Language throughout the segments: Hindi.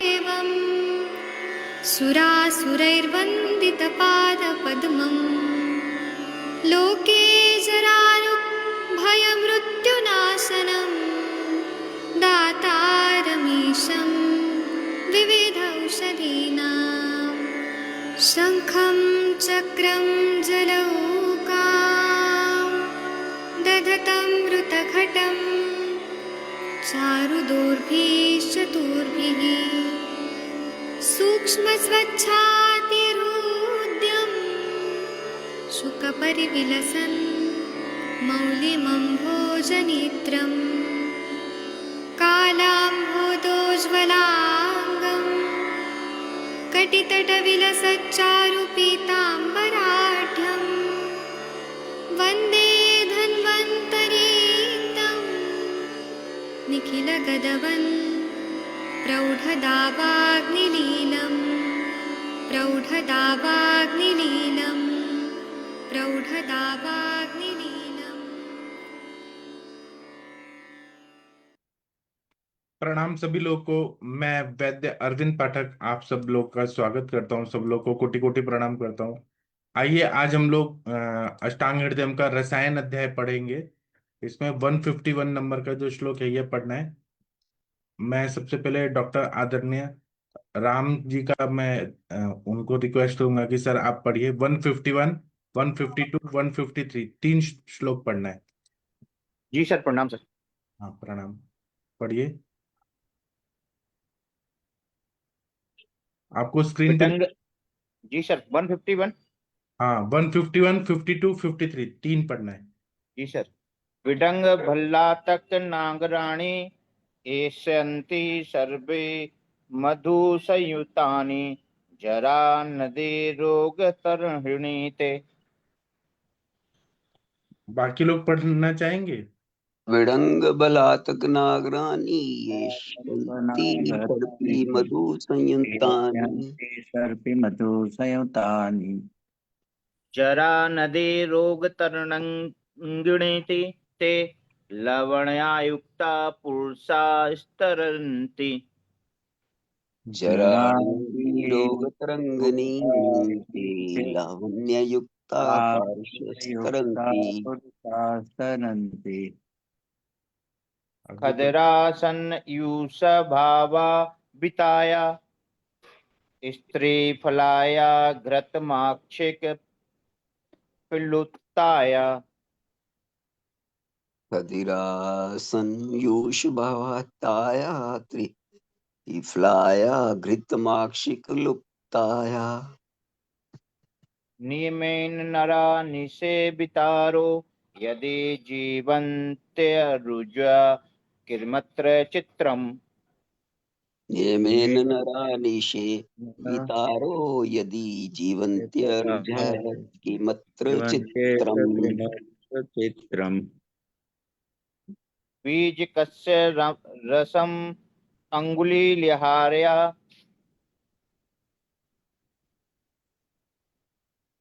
एवं सुरासुरैर्वन्दितपादपद्मम् लोके जराभयमृत्युनाशनं दातारमीशं विविधौषधीनां शङ्खं चक्रं जलौकां दधतं मृतघटं चारुदोर्भिश्चतुर्भिः सूक्ष्मस्वच्छातिहृद्यं शुकपरिविलसन् मौलिमम्भोजनेत्रं कालाम्भोदोज्ज्वलाङ्गं कटितटविलसच्चारुपीताम्बराढ्यं वन्दे धन्वन्तरीतं निखिलगदवन् प्रौढदावाग्निलीलम् प्रौढदावाग्निलीलम् प्रौढदावाग्निलीलम्। प्रणाम सभी लोगों को। मैं वैद्य अरविंद पाठक आप सब लोग का स्वागत करता हूं। सब लोग को कोटि कोटि प्रणाम करता हूं। आइए आज हम लोग अष्टांग हृदय का रसायन अध्याय पढ़ेंगे। इसमें 151 नंबर का जो श्लोक है यह पढ़ना है। मैं सबसे पहले डॉक्टर आदरणीय राम जी का मैं उनको रिक्वेस्ट करूंगा कि सर आप पढ़िए 151, 152, 153 तीन श्लोक पढ़ना है। जी सर, प्रणाम सर। हाँ प्रणाम, पढ़िए। आपको स्क्रीन पे जी सर, 151। हाँ 151, 52, 53 तीन पढ़ना है। जी सर। विडंग भल्लातक नागराणी एष्यन्ति सर्वे मधु संयुतानि जरा नदे रोग तर्हिणीते। बाकी लोग पढ़ना चाहेंगे? विडंग बलातक नागरानी येष्यन्ति सर्पी मधु संयुक्तानि जरा नदे रोग तर्हिणीते ते लवणयायुक्ता पुरुषा स्तरन्ति। जरा रोगतरंगिणी ते लावण्ययुक्ता पार्श्वस्तरन्ति। खदरासन यूष भावा बिताया स्त्री फलाया घृतमाक्षिक पिलुत्ताया। खदिरासन यूष भवताया त्रिफलाया घृतमाक्षिक लुप्ताया। नियमेन नरा निषेवितारो यदि जीवन्त्यरुज्वा किर्मत्र चित्रम्। येमेन नरानिशे वितारो यदि जीवन्त्यर्जकिमत्र चित्रम्। बीज कस्य रसम अंगुलीलहार्या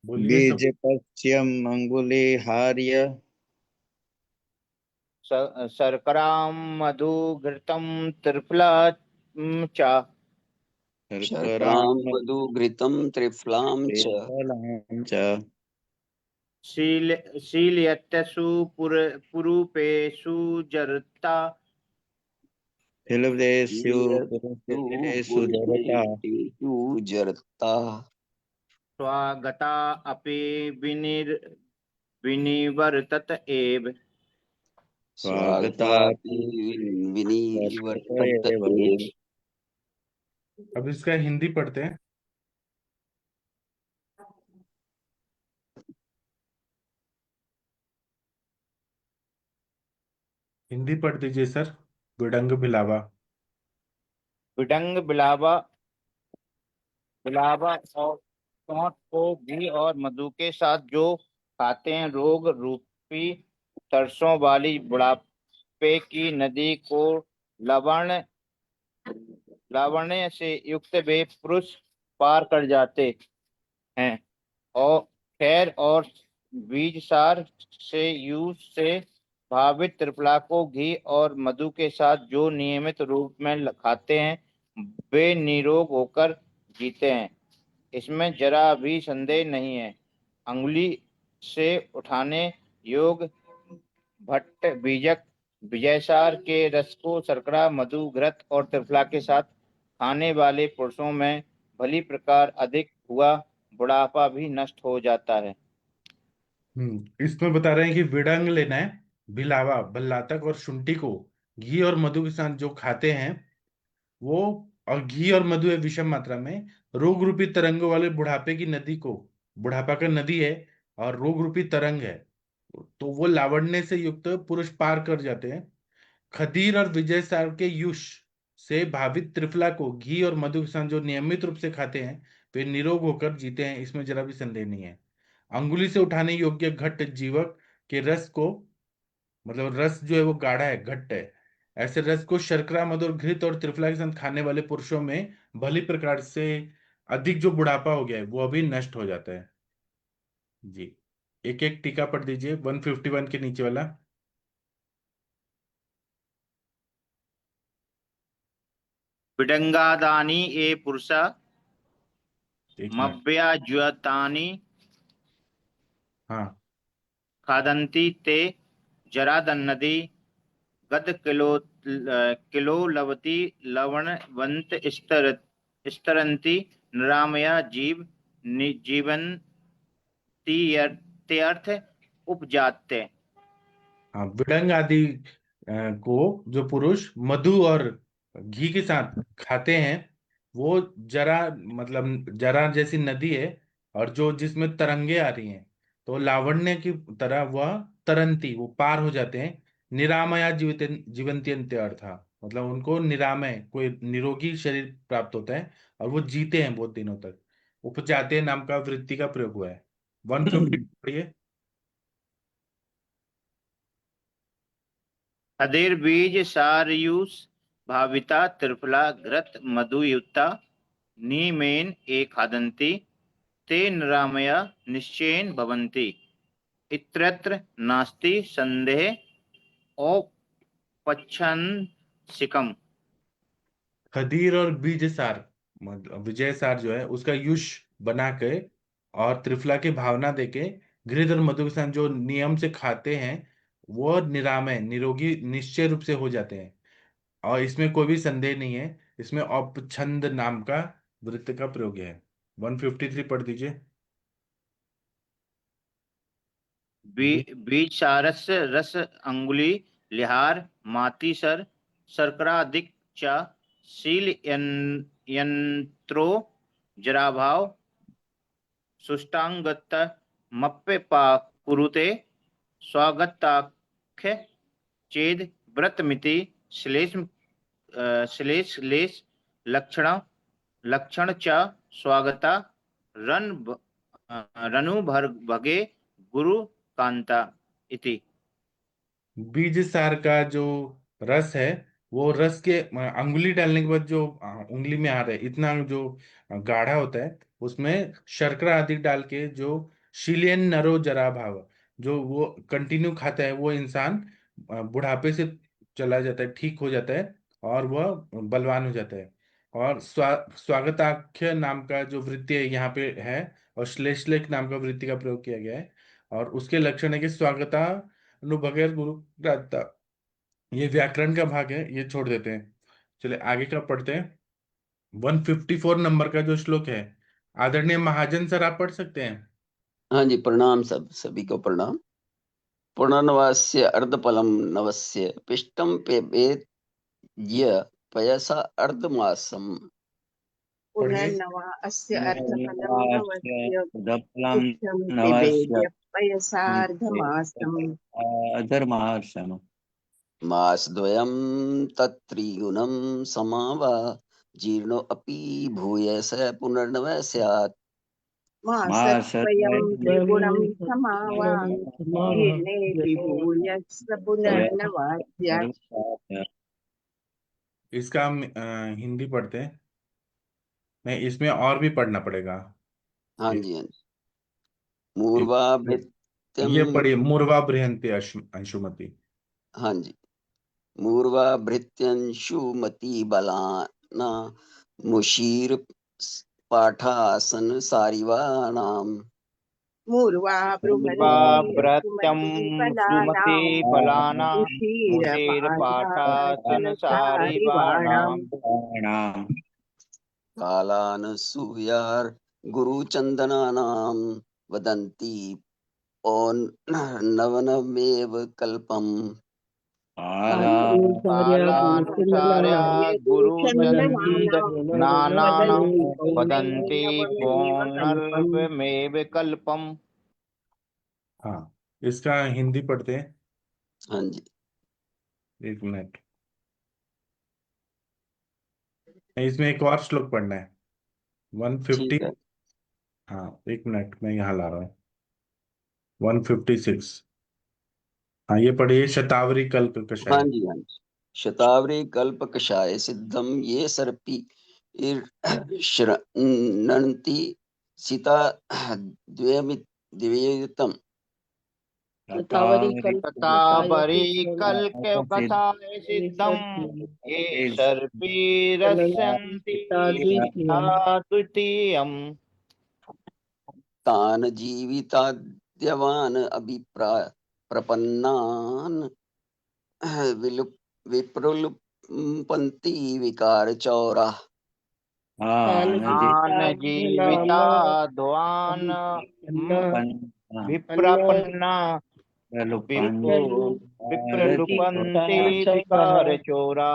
बोलिए सब। बीजपस्यम अंगुलीहार्य शर्करां मधु घृतं त्रिफला च शर्करां मधु घृतं त्रिफलां च शीलयत्यसु पुरूपेषु जरता फिलवेषु जरता। स्वागता अपि विनिवर्तत एव। स्वागतापि विनिवर्तत एव। अब इसका हिंदी पढ़ते हैं। हिंदी पढ़ दीजिए सर। विडंग बिलावा। विडंग बिलावा बिलावा और सौंठ को घी और मधु के साथ जो खाते हैं रोग रूपी सरसों वाली बुढ़ापे की नदी को लावण्य से युक्त वे पुरुष पार कर जाते हैं और खैर और बीज सार से यूज से भावित त्रिफला को घी और मधु के साथ जो नियमित रूप में खाते हैं वे निरोग होकर जीते हैं, इसमें जरा भी संदेह नहीं है। अंगुली से उठाने योग भट्ट बीजक विजयसार के रस को शर्करा, मधु, घृत और त्रिफला के साथ खाने वाले पुरुषों में भली प्रकार अधिक हुआ बुढ़ापा भी नष्ट हो जाता है। इसमें बता रहे हैं कि विड़ंग लेना है, भिलावा, भल्लातक और शुंठी को घी और मधु के साथ जो खाते हैं वो, और घी और मधु है विषम मात्रा में, रोग रूपी तरंगों वाले बुढ़ापे की नदी को, बुढ़ापा का नदी है और रोग रूपी तरंग है, तो वो लावण्य से युक्त पुरुष पार कर जाते हैं। खदीर और विजय सार के युष से भावित त्रिफला को घी और मधु के साथ जो नियमित रूप से खाते हैं वे निरोग होकर जीते हैं, इसमें जरा भी संदेह नहीं है। अंगुली से उठाने योग्य घट जीवक के रस को, मतलब रस जो है वो गाढ़ा है, घट्ट है, ऐसे रस को शर्करा, मधु और घृत और त्रिफला के साथ खाने वाले पुरुषों में भली प्रकार से अधिक जो बुढ़ापा हो गया है वो अभी नष्ट हो जाता है। जी, एक एक टीका पढ़ दीजिए 151 के नीचे वाला। विडंगादानी ए पुरुषा एक मिनट, मव्याज्वतानि हाँ, खादन्ति ते जरादन्नदी गद किलो लवती लवणवंत स्तरन्ति निरामया जीवन्ति अर्थ उपजाते। हाँ, विडंग आदि को जो पुरुष मधु और घी के साथ खाते हैं वो जरा, मतलब जरा जैसी नदी है और जो जिसमें तरंगे आ रही हैं, तो लावण्य की तरह वह तरंती, वो पार हो जाते हैं। निरामया जीवंत्यंत्य अर्था, मतलब उनको निरामय, कोई निरोगी शरीर प्राप्त होता है और वो जीते हैं बहुत दिनों तक। उपजाते नाम का वृत्ति का प्रयोग हुआ है। 150 पढ़िए। खदिर बीज सारयूस भाविता त्रिफला घृत मधुयुक्ता नीमेन ए खादन्ति ते निरामया निश्चयेन भवन्ति इत्यत्र नास्ति संदेह औपच्छन्सिकम्। खदीर और बीजसार, मतलब विजयसार जो है उसका युष बना के और त्रिफला की भावना देके घृत और मधु के साथ जो नियम से खाते हैं वो निरामय, निरोगी निश्चय रूप से हो जाते हैं, और इसमें कोई भी संदेह नहीं है। इसमें औपछंद नाम का वृत्त का प्रयोग है। 153 पढ़ दीजिए। बीज सारस रस अंगुली लिहार माती सर शर्करादिक च शील यंत्रो जराभाव सुष्टांगत मप्पे पा कुरुते स्वागताख्य चेद व्रतमिति श्लेष लक्षण लक्षण च स्वागता रनु भगे गुरु कांता इति। बीज सार का जो रस है वो रस के अंगुली डालने के बाद जो उंगली में आ रहा है इतना जो गाढ़ा होता है, उसमें शर्करा आदि डाल के जो शिलियन नरो जरा भाव, जो वो कंटिन्यू खाता है वो इंसान बुढ़ापे से चला जाता है, ठीक हो जाता है और वह बलवान हो जाता है। और स्वागताख्य नाम का जो वृत्ति है यहाँ पे है, और श्लेषलेख नाम का वृत्ति का प्रयोग किया गया है, और उसके लक्षण है कि स्वागता बगैर गुरु ग्राह्यता। ये व्याकरण का भाग है, ये छोड़ देते हैं। चलिए आगे का पढ़ते हैं। 154 नंबर का जो श्लोक है, आदरणीय महाजन सर आप पढ़ सकते हैं। हाँ जी, प्रणाम सभी को प्रणाम। पुनर्नवस्य अर्धफलम नवस्य पिष्टम पेबेद्य पयसा अर्धमासम। पुनर्नवा अस्य अर्थफलं नवस्य दफलम पुष्टं नवस्य पिबेद्य पयसार्धमासम्। अधर्मासम मासद्वयं तत्त्रिगुणं समावा जीर्णो अपि भूयस पुनर्नवः स्यात्। मासद्वयं त्रिगुणं समावा जीर्णेऽपि भूयस्य पुनर्नवः स्यात्। इसका हम हिंदी पढ़ते हैं। नहीं, इसमें और भी पढ़ना पड़ेगा। हाँ जी, हाँ जी। मूर्वा ये पढ़िए, मूर्वा बृहंते अंशुमति। हाँ जी। मूर्वा भृत्यंशुमति बलाना मुशीर पाठासन सारिवाणाम मूर्वा मूर्वा बृहन्ति भृत्यं सुमति सुमति फलानां फलाना मुषीरपाठासन मुषीरपाठासन सारिवाणाम् सारिवाणाम् प्रणाम कालानसूयार गुरुचंदनानाम वदन्ति ओन नवनमेव कल्पम। कालानुसार्या गुरुचंद नानानं वदन्ति वदन्ति नवमेव कल्पम्। पुनर्नवमेव कल्पम्। हाँ, इसका हिंदी पढ़ते हैं। हाँ जी। एक मिनट, इसमें एक और श्लोक पढ़ना है, 150। ठीक है। हाँ, एक मिनट, मैं यहाँ ला रहा हूँ, 156। हाँ, ये पढ़िए, शतावरी कल्प हाँ कषाय। जी, हाँ जी। शतावरी कल्प कषाय सिद्धम ये सर्पी श्रृणन्ति सीता द्वयमित्म। शतावरी कल्पकथाय सिद्धं ये सर्पिरस्यन्ति यथा द्वितीयम्। तान जीविताद्यवान अभिप्राय प्रपन्नान विप्रुलुपन्ति विकार चौरा। तान जीविता ध्वान विप्रपन्ना विप्रलुपन्ति विकार चोरा।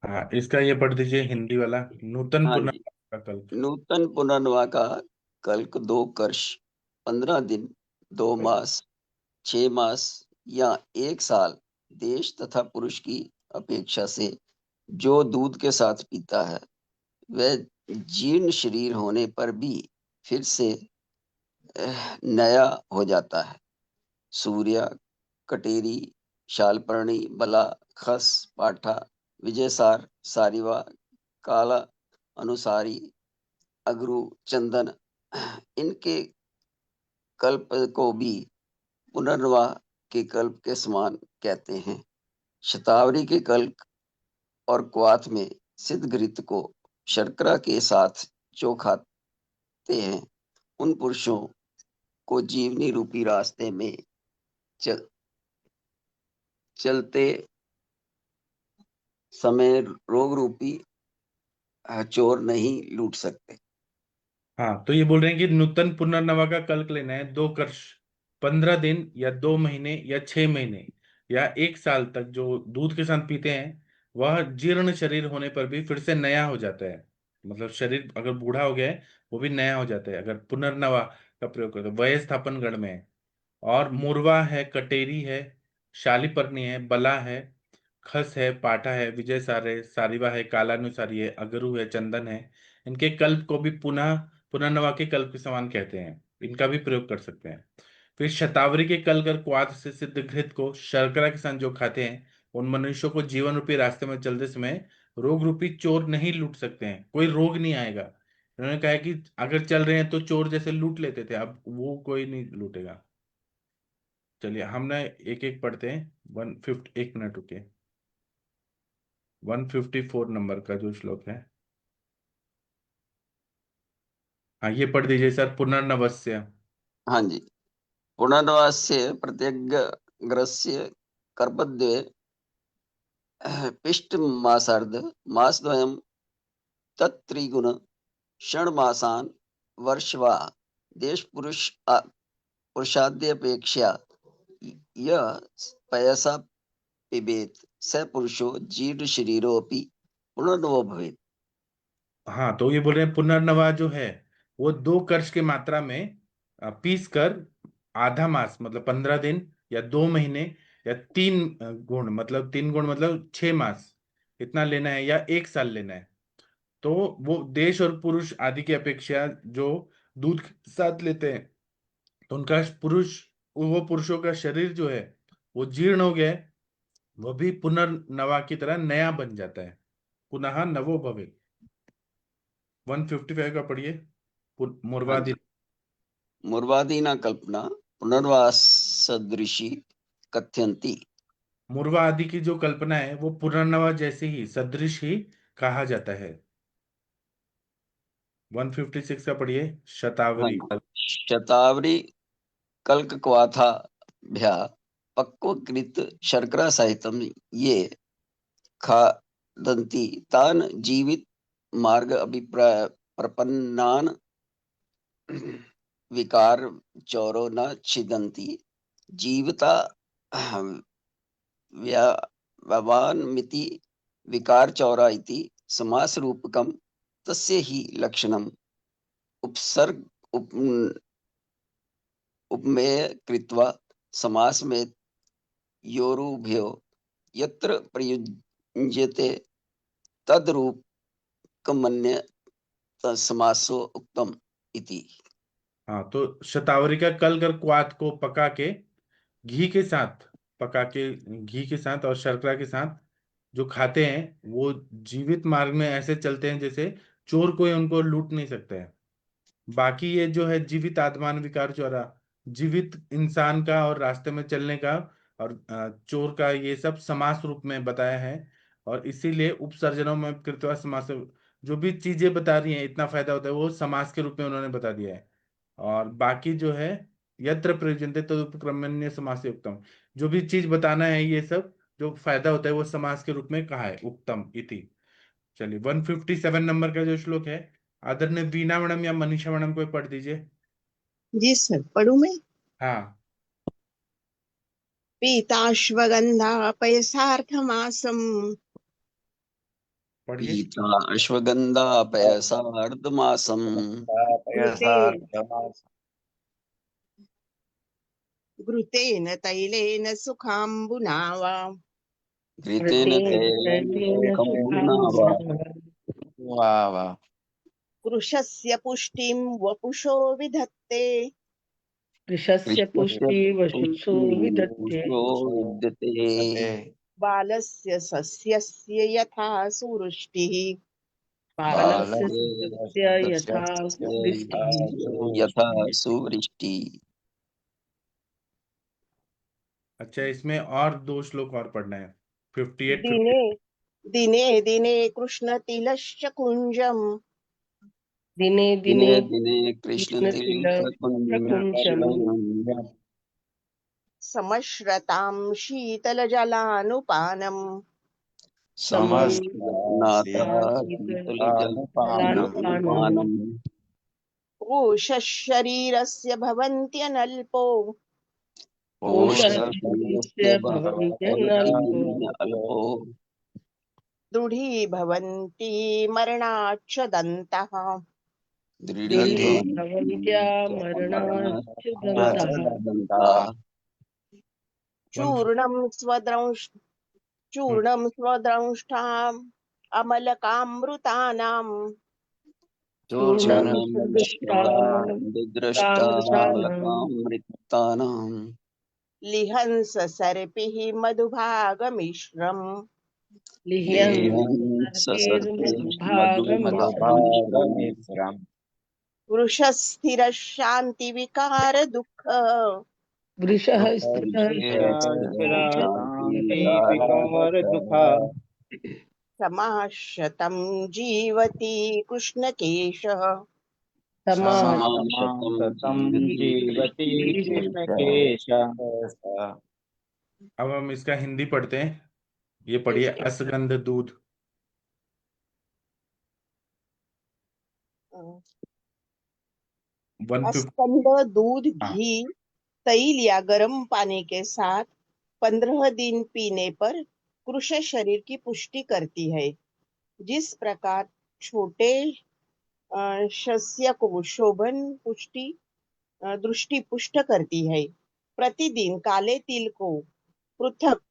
हाँ, इसका ये पढ़ दीजिए हिंदी वाला, नूतन हाँ जी। पुनर्नवा का कल्प। नूतन पुनर्नवा का कल्क 2 वर्ष 15 दिन 2 मास 6 मास या 1 साल देश तथा पुरुष की अपेक्षा से जो दूध के साथ पीता है वह जीर्ण शरीर होने पर भी फिर से नया हो जाता है। सूर्य, कटेरी, शालपर्णी, बला, खस, पाठा, विजयसार, सारिवा, काला, अनुसारी, अगरू, चंदन, इनके कल्प को भी पुनर्नवा के कल्प के समान कहते हैं। शतावरी के कल्प और क्वाथ में सिद्ध घृत को शर्करा के साथ जो खाते हैं उन पुरुषों को जीवनी रूपी रास्ते में चलते समय रोग रूपी चोर नहीं लूट सकते। हाँ, तो ये बोल रहे हैं कि नूतन पुनर्नवा का कल्प लेना है, 2 वर्ष 15 दिन या 2 महीने या 6 महीने या 1 साल तक जो दूध के साथ पीते हैं वह जीर्ण शरीर होने पर भी फिर से नया हो जाता है। मतलब शरीर अगर बूढ़ा हो गया है वो भी नया हो जाता है अगर पुनर्नवा का प्रयोग करते हैं। वय स्थापन गण में है। और मुरवा है, कटेरी है, शालीपर्णी है, बला है, खस है, पाठा है, विजयसार है, सारिवा है, कालानुसारी है, अगरू है, चंदन है। इनके कल्प को भी पुनर्नवा के कल्प के समान कहते हैं। इनका भी प्रयोग कर सकते हैं। फिर शतावरी के कल्प और क्वाथ से सिद्ध घृत को शर्करा के साथ जो खाते हैं उन मनुष्यों को जीवन रूपी रास्ते में चलते समय रोग रूपी चोर नहीं लूट सकते हैं। कोई रोग नहीं आएगा। उन्होंने कहा है कि अगर चल रहे हैं तो चोर जैसे लूट लेते थे, अब वो कोई नहीं लूटेगा। चलिए, हमने एक एक पढ़ते हैं। 150, एक मिनट रुकिए, 154 नंबर का जो श्लोक है, हाँ ये पढ़ दीजिए सर, पुनर्नवस्य। हाँ जी। पुनर्नवास्य प्रत्यग्रस्य कर्पद्वये पिष्ट मासार्ध मासद्वयं तत्त्रिगुण षण्मासान् वर्षवा देश पुरुषाद्यपेक्षया यः पयसा पिबेत स पुरुषो जीर्ण शरीरोऽपि पुनर्नवो भवेत्। हाँ, तो ये बोल रहे हैं पुनर्नवा जो है वो 2 कर्ष की मात्रा में पीस कर आधा मास मतलब 15 दिन या 2 महीने या 3 गुण मतलब 3 गुण मतलब 6 मास इतना लेना है या 1 साल लेना है। तो वो देश और पुरुष आदि की अपेक्षा जो दूध के साथ लेते हैं तो उनका वो पुरुषों का शरीर जो है वो जीर्ण हो गया है, वह भी पुनर्नवा की तरह नया बन जाता है। पुनः नवो भवे। 155 का पढ़िए, हाँ मुर्वादि। जी। मुर्वादीना कल्पना पुनर्वास सदृशी कथयन्ति। मुर्वा आदि की जो कल्पना है वो पुनर्नवा जैसे ही सदृश ही कहा जाता है। 156 का पढ़िए, शतावरी। शतावरी कल्कक्वाथाभ्या पक्वकृत शर्करा सहितं ये खादन्ति तान् जीवित मार्ग अभिप्राय प्रपन्नान् विकार चौरो न छिदन्ति जीवता व्यवान्मिति विकार चौरा इति समास रूपकम तस्य ही लक्षणम उपसर्ग उपमेय कृत्वा समास में योरुभ्यो यत्र प्रयुज्यते तद्रूपकमन्य समासो उक्तम इति। हाँ, तो शतावरी का कल कर क्वाथ को घी के साथ पका के घी के साथ और शर्करा के साथ जो खाते हैं वो जीवित मार्ग में ऐसे चलते हैं जैसे चोर कोई उनको लूट नहीं सकता है। बाकी ये जो है जीवित आत्मान विकार चौरा, जीवित इंसान का और रास्ते में चलने का और चोर का, ये सब समास रूप में बताया है। और इसीलिए उपसर्जनों में कृत्वा समास, जो भी चीजें बता रही हैं इतना फायदा होता है वो समास के रूप में उन्होंने बता दिया है। और बाकी जो है यत्र प्रयुज्यन्ते तदुपक्रमण्य समासे उक्तम, जो भी चीज बताना है ये सब जो फायदा होता है वो समास के रूप में कहा है, उक्तम इति। चलिए 157 नंबर का जो श्लोक है, आदरणीय वीणा मैडम या मनीषा मैडम कोई पढ़ दीजिए। जी सर, पढ़ू मैं? हाँ पीताश्वगंधा पयसार्थमासम पढ़िए। पीता अश्वगंधा पयसार्धमासम् घृतेन तैलेन सुखाम्बुना वा घृतेन तैलेन सुखम्बुना वा वाह वाह। कृशस्य पुष्टिं वपुषो विधत्ते कृशस्य पुष्टि वशुषो विदत्ते विद्यते बालस्य सस्यस्य यथा सुवृष्टिः बालस्य सस्य यथा वृष्टिः। यथा सुवृष्टि। अच्छा, इसमें और दो श्लोक और पढ़ना है, 58 दिने दिने दिने कृष्णतिलश्च कुञ्जम् दिने दिने दिने दिने कृष्ण कृष्णतिल प्रकुञ्चम् समश्रतां शीतलजलानुपानम् समस्तनाथा शीतलजलानुपानम् कोशशरीरस्य भवन्त्यनल्पो कोशस्य भवन्त्यनल्पो अल्पो दृढी भवन्ति मरणाच्च दन्तः दृढी भवन्त्या मरणाच्च दन्तः चूर्णं स्वद्रंष्टाम् अमलकामृतानाम् चूर्णं सदृष्टानां दृष्टामृतानाम् लिहंस सर्पिः मधुभागमिश्रम् लिह्यन्सर्पैर्मधुभागमिश्रम् वृषस्थिरः शान्तिविकार दुःख वृषः स्थिरः विकार दुखा समाशतं जीवति कृष्णकेशः समासतं जीवति कृष्णकेश। अब हम इसका हिंदी पढ़ते हैं, ये पढ़िए। असगंध दूध। अस्कंद दूध घी तैल या गर्म पानी के साथ 15 दिन पीने पर कृश शरीर की पुष्टि करती है। जिस प्रकार छोटे शस्य को शोभन पुष्टि दृष्टि पुष्ट करती है, प्रतिदिन काले तिल को पृथक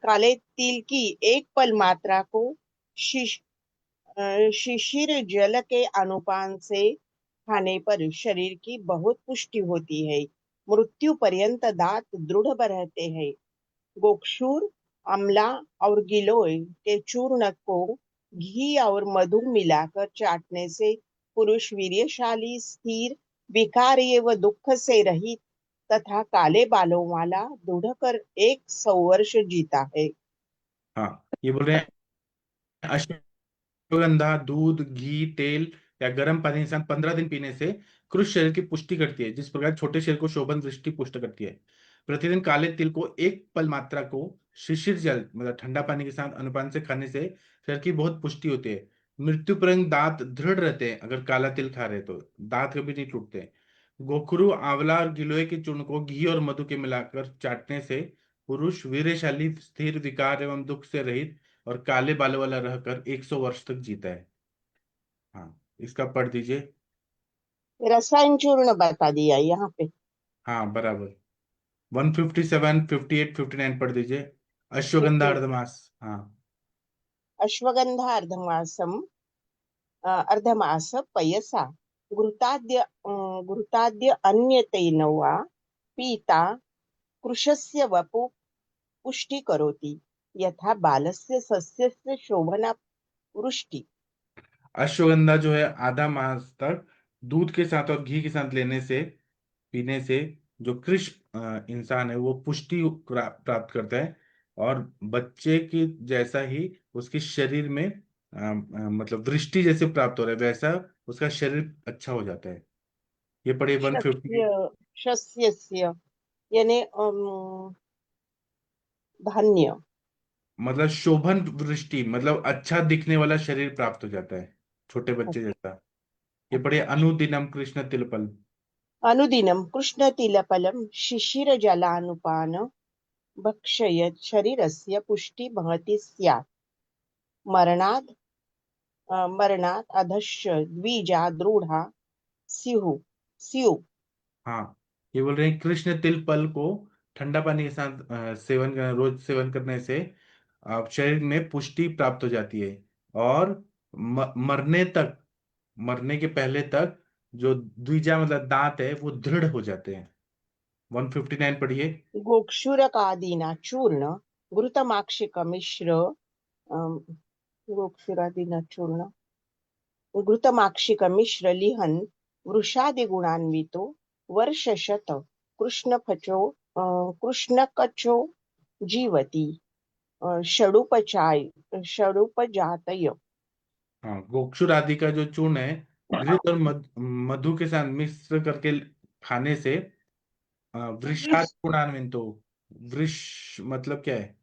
काले तिल की एक पल मात्रा को शिशिर जल के अनुपान से खाने पर शरीर की बहुत पुष्टि होती है। मृत्यु पर्यंत दांत दृढ़ रहते हैं। गोक्षूर, आंवला और गिलोय के चूर्ण को घी और मधु मिलाकर चाटने से पुरुष वीर्यशाली, स्थिर, विकार एवं दुख से रहित तथा काले बालों वाला दृढ़ कर 100 वर्ष जीता है। हाँ, ये बोल रहे हैं अश्वगंधा दूध घी तेल या गर्म पानी के साथ 15 दिन पीने से कृष शरीर की पुष्टि करती है, जिस प्रकार छोटे शरीर को शोभन दृष्टि पुष्ट करती है। प्रतिदिन काले तिल को 1 पल मात्रा को शिशिर जल मतलब ठंडा पानी के साथ अनुपान से खाने से शरीर की बहुत पुष्टि होती है। मृत्यु पर्यंत दांत दृढ़ रहते हैं, अगर काला तिल खा रहे तो दांत कभी नहीं टूटते। गोखरू आंवला और गिलोय के चूर्ण को घी और मधु के मिलाकर चाटने से पुरुष वीरशाली स्थिर विकार एवं दुख से रहित और काले बालों वाला रहकर 100 वर्ष तक जीता है। हाँ, इसका पढ़ दीजिए। रसायन चूर्ण बता दिया यहाँ पे। हाँ बराबर। 157 58 59 पढ़ दीजिए। अश्वगंधा 58 अर्धमास। हाँ अश्वगंधा अर्धमासम अर्धमास पयसा घृताद्य अन्यतेन वा पीता कृशस्य वपु पुष्टि करोति यथा बालस्य सस्यस्य शोभना पुष्टि। अश्वगंधा जो है आधा मास तक दूध के साथ और घी के साथ पीने से जो कृष इंसान है वो पुष्टि प्राप्त करता है, और बच्चे की जैसा ही उसके शरीर में मतलब दृष्टि जैसे प्राप्त हो रहा है वैसा उसका शरीर अच्छा हो जाता है। ये पढ़िए 150। शस्य शस्यस्य यानी धान्य। मतलब शोभन दृष्टि मतलब अच्छा दिखने वाला शरीर प्राप्त हो जाता है, छोटे बच्चे जैसा। ये पढ़िए अनुदिनम कृष्ण तिलपल। अनुदिनं कृष्णतिलफलं शिशिरजलानुपान भक्षयत् शरीरस्य पुष्टि महती स्यात्। मरणात् मरणात् अधश्च द्विजा दृढ़ा स्युः स्युः। हाँ, ये बोल रहे हैं कृष्ण तिल पल को ठंडा पानी के साथ रोज सेवन करने से शरीर में पुष्टि प्राप्त हो जाती है, और मरने के पहले तक जो द्विजा मतलब दांत है वो दृढ़ हो जाते हैं। 159 पढ़िए। गोक्षुरकादीना चूर्ण घृतमाक्षिकमिश्र अं, गोक्षुरादीना चूर्ण घृतमाक्षिकमिश्र लिहन् वृषादिगुणान्वितो वर्षशत कृष्णकचो जीवति षडुपजातय। हाँ, गोक्षुर आदि का जो चूर्ण है घृत और मधु के साथ मिश्र करके खाने से वृषाद गुणान्वितो। वृष मतलब क्या है?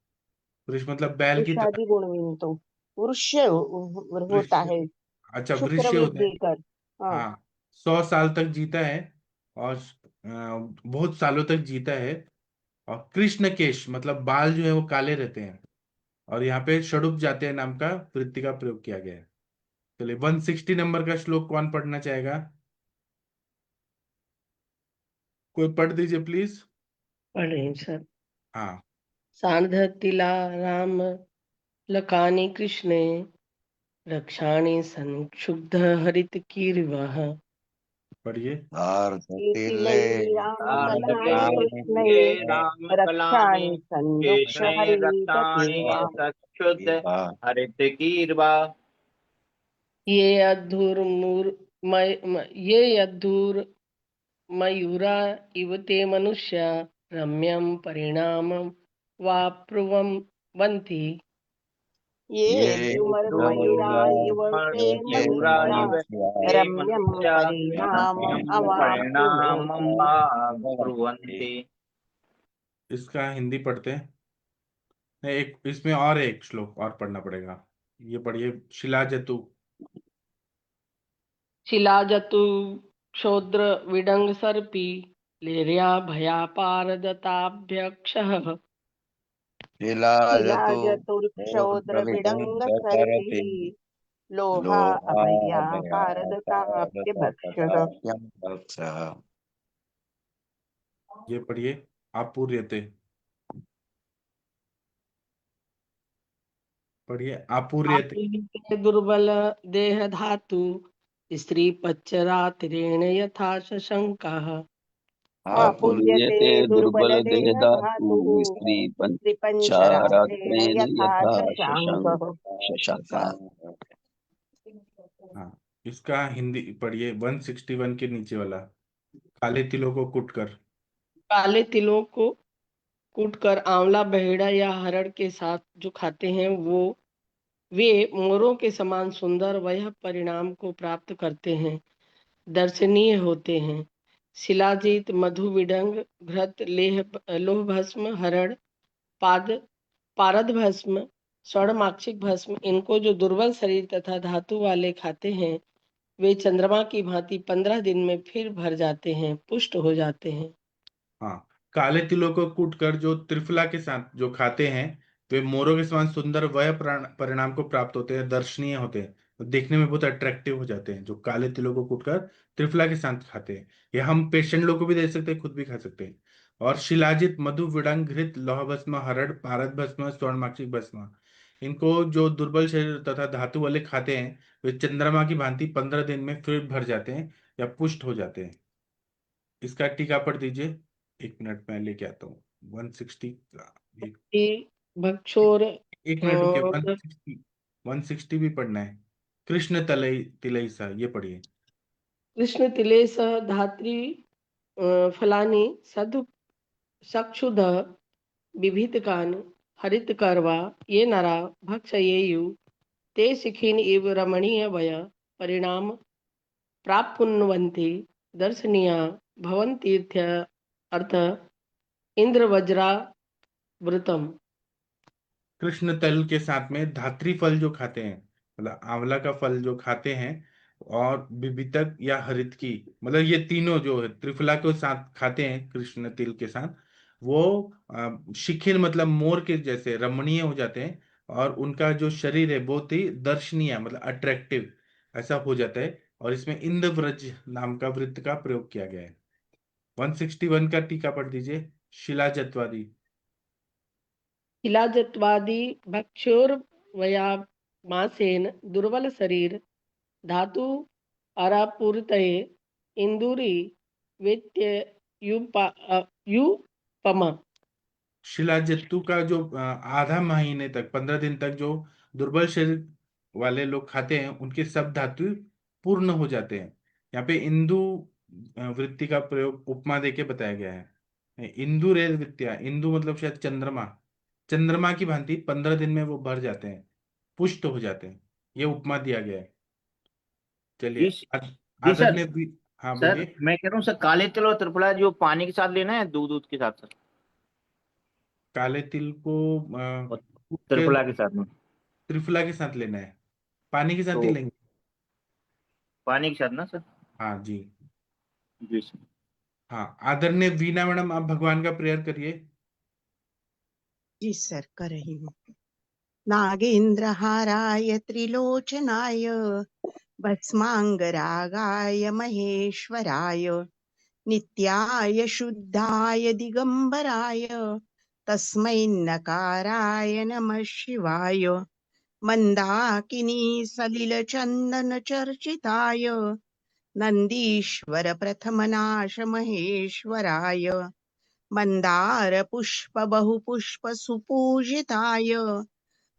वृष मतलब बैल की तरह। वृषादि गुणविंतो वृक्ष वृष, होता है अच्छा शुक्र वृष्य होता है। वृद्धि कर। हाँ। हाँ, 100 साल तक जीता है, और बहुत सालों तक जीता है। और कृष्ण केश मतलब बाल जो है वो काले रहते हैं, और यहाँ पे षडुप जाते हैं नाम का वृत्ति का प्रयोग किया गया है। चलिए 160 नंबर का श्लोक कौन पढ़ना चाहेगा? कोई पढ़ दीजिए प्लीज। पढ़ें सर। हाँ सार्धतिला राम लकानि कृष्णे रक्षाणि संक्षुब्ध हरित कीर्वः पढ़िए। भारततिले तिलैरामकलानि कृष्णै के राम कलानि रक्षाणि सन्दुक्ष कृष्णे रक्तानि हरितकीर्वा। सक्षुद्ध हरित कीर्वा। ये अद्धूर मयूरा इव ते मनुष्या रम्यं परिणामं वाप्नुवन्ति। ये द्युमर मयूरा इव ते मयूरा मनुष्या इव ते रम्यं मनुष्या परिणामम् परिणामं अवाप्नुवन्ति। ब्रुवन्ति। इसका हिंदी पढ़ते हैं। नहीं, एक इसमें और एक श्लोक और पढ़ना पड़ेगा। ये पढ़िए शिला जतु। शिलाजतु क्षोद्र विडंग सर्पी लेर्या भयापारदताभ्यक्षः शिलाजतु शिलाजतुर्क्षोद्रविडङ्गसर्पिः सर्पि लोहा अभया पारदताप्यभक्षः। लोहाभयापारदताभ्यक्षः। ये पढ़िए आपूर्यते। पढ़िए आपूर्यते। आपूर्यते दुर्बल देह धातु स्त्री पच्चरातिरेण यथा शशंकः। आपूर्यते आपूर्यते दुर्बलदेह दुर्बलदेहधातुः धातुः स्त्री त्रिपञ्चरात्रेण पंचारात्रेण यथा यथा शशाङ्कः। शशांक। हाँ, इसका हिंदी पढ़िए 161 के नीचे वाला। काले तिलों को कुटकर। काले तिलों को कूटकर आंवला, बहेड़ा या हरड़ के साथ जो खाते हैं वे मोरों के समान सुंदर वह परिणाम को प्राप्त करते हैं, दर्शनीय होते हैं। शिलाजीत, मधु, विडंग, घृत, लोह भस्म, हरड़, पारद भस्म, स्वर्णमाक्षिक भस्म, इनको जो दुर्बल शरीर तथा धातु वाले खाते हैं वे चंद्रमा की भांति 15 दिन में फिर भर जाते हैं, पुष्ट हो जाते हैं। हाँ, काले तिलों को कूटकर जो त्रिफला के साथ जो खाते हैं वे मोरों के समान सुंदर वह परिणाम को प्राप्त होते हैं, दर्शनीय होते हैं, तो देखने में बहुत अट्रैक्टिव हो जाते हैं। जो काले तिलों को कूटकर त्रिफला के साथ खाते हैं, ये हम पेशेंट लोग को भी दे सकते हैं, खुद भी खा सकते हैं। और शिलाजित, मधु, विडंग, घृत, लौह भस्म, हरड़, पारद भस्म, स्वर्णमाक्षिक भस्म, इनको जो दुर्बल शरीर तथा धातु वाले खाते हैं वे चंद्रमा की भांति 15 दिन में फिर भर जाते हैं या पुष्ट हो जाते हैं। इसका टीका पढ़ दीजिए। 1 मिनट में लेके आता हूँ। 160 का एक ये भक्षोर एक मिनट रुकिए। और 160 भी पढ़ना है। कृष्ण तलई तिलई सा, ये पढ़िए। कृष्ण तिलेश धात्री फलानी सधु सक्षुध बिभीतकान हरित करवा ये नरा भक्षयेयु ते शिखिन इव रमणीय वय परिणाम प्राप्नुवन्ति दर्शनीया भवन्तीर्थ अर्थ इंद्र वज्रा व्रतम। कृष्ण तल के साथ में धात्री फल जो खाते हैं, मतलब आंवला का फल जो खाते हैं, और बिबितक या हरित की, मतलब ये तीनों जो है त्रिफला के साथ खाते हैं कृष्ण तिल के साथ, वो शिखिर मतलब मोर के जैसे रमणीय हो जाते हैं, और उनका जो शरीर है बहुत ही दर्शनीय मतलब अट्रैक्टिव ऐसा हो जाता है। और इसमें इंद्रव्रज नाम का वृत्त का प्रयोग किया गया है। 161 का टीका पढ़ दीजिए। शिलाजत्वादी। शिलाजत्वादि भक्षोर वया मासेन दुर्बल शरीर धातु अरापूर्तये इंदुरी वेत्य युपम। शिलाजित्तू का जो आधा महीने तक 15 दिन तक जो दुर्बल शरीर वाले लोग खाते हैं उनके सब धातु पूर्ण हो जाते हैं। यहाँ पे इंदु वृत्ति का प्रयोग उपमा देके बताया गया है। इंदु रे वृत्तिया, इंदु मतलब शायद चंद्रमा, चंद्रमा की भांति 15 दिन में वो भर जाते हैं, पुष्ट हो जाते हैं, ये उपमा दिया गया है। जी चलिए जी सर। आदरणीय भी। हाँ सर बोलिए। मैं कह रहा हूँ सर, काले तिल और त्रिफला जो पानी के साथ लेना है, दूध दूध के साथ सर, काले तिल को और कूट के त्रिफला के साथ में। त्रिफला के साथ लेना है, पानी के साथ ही तो लेंगे। पानी के साथ ना सर? हाँ जी। जी सर। हाँ, आदरणीय वीना मैडम, आप भगवान का प्रेयर करिए। जी सर, कर रही हूँ। नागेन्द्रहाराय त्रिलोचनाय भस्मांगरागाय महेश्वराय नित्याय शुद्धाय दिगंबराय तस्मै नकाराय नमः शिवाय मंदाकिनी सलिलचंदन चर्चिताय नंदीश्वर प्रथमनाश महेश्वराय मंदार पुष्प बहुपुष्प सुपूजिताय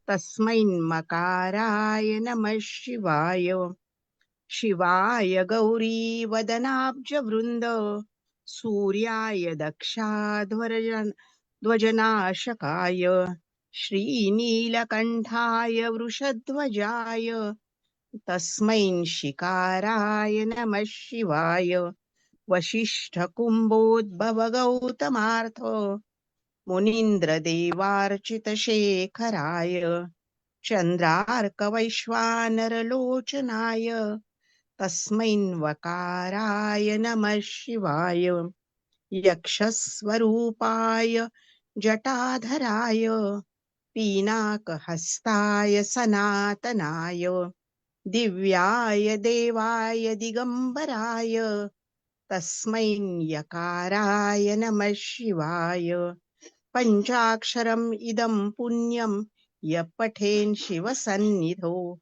तस्मै मकाराय नमः शिवाय शिवाय गौरी वदनाब्ज वृंद सूर्याय ध्वजनाशकाय श्रीनीलकंठाय वृषध्वजाय तस्मै शिकाराय नमः शिवाय वशिष्ठ कुंभोद्भव गौतमार्थ मुनीन्द्र देवार्चित शेखराय चंद्रार्क वैश्वानर लोचनाय तस्मै वकाराय नमः शिवाय यक्षस्वरूपाय जटाधराय पीनाकहस्ताय सनातनाय दिव्याय देवाय दिगंबराय तस्मै यकाराय नमः शिवाय पंचाक्षरम् इदं पुण्यं यः पठेन् शिवसन्निधौ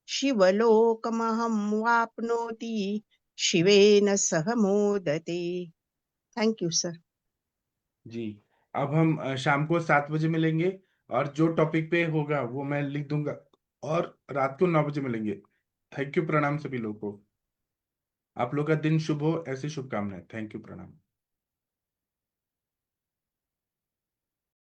शिवलोकमहं वाप्नोति शिवेन सह मोदते। Thank you sir. जी, अब हम शाम को 7 बजे मिलेंगे, और जो टॉपिक पे होगा वो मैं लिख दूंगा, और रात को 9 बजे मिलेंगे। थैंक यू, प्रणाम सभी लोगों को। आप लोग का दिन शुभ हो, ऐसी शुभकामनाएं। थैंक यू, प्रणाम।